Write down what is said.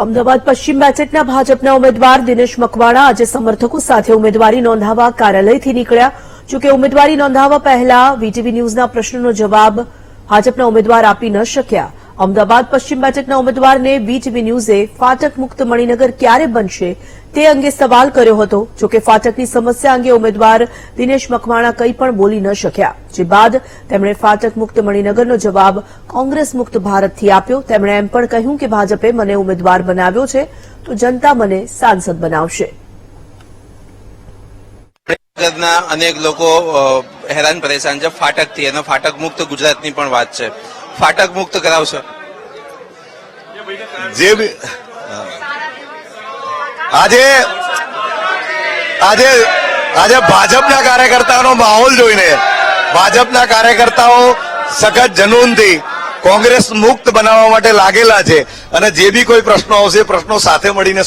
અમદાવાદ પશ્ચિમ બેઠકના ભાજપના ઉમેદવાર દિનેશ મકવાણા આજે સમર્થકો સાથે ઉમેદવારી નોંધાવવા કાર્યાલયથી નીકળ્યા. જોકે ઉમેદવારી નોંધાવવા પહેલા વીટીવી ન્યૂઝના પ્રશ્નનો જવાબ ભાજપના ઉમેદવાર આપી ન શક્યા. અમદાવાદ પશ્ચિમ બેઠકના ઉમેદવારને વીટીવી ન્યૂઝે ફાટક મુક્ત મણિનગર ક્યારે બનશે તે અંગે સવાલ કર્યો હતો. જોકે ફાટકની સમસ્યા અંગે ઉમેદવાર દિનેશ મકવાણા કંઈ પણ બોલી ન શક્યા. જે બાદ તેમણે ફાટક મુક્ત મણિનગરનો જવાબ કોંગ્રેસ મુક્ત ભારતથી આપ્યો. તેમણે એમ પણ કહ્યું કે ભાજપે મને ઉમેદવાર બનાવ્યો છે તો જનતા મને સાંસદ બનાવશે. અનેક લોકો હેરાન પરેશાન છે ફાટકથી, અને ફાટક મુક્ત ગુજરાતની પણ વાત છે. ફાટક મુક્ત કરાવશે જે આજે ભાજપના કાર્યકર્તાઓનો માહોલ જોઈને ભાજપના કાર્યકર્તાઓ સખત જનૂનથી કોંગ્રેસ મુક્ત બનાવવા માટે લાગેલા છે, અને જે બી કોઈ પ્રશ્નો આવશે પ્રશ્નો સાથે મળીને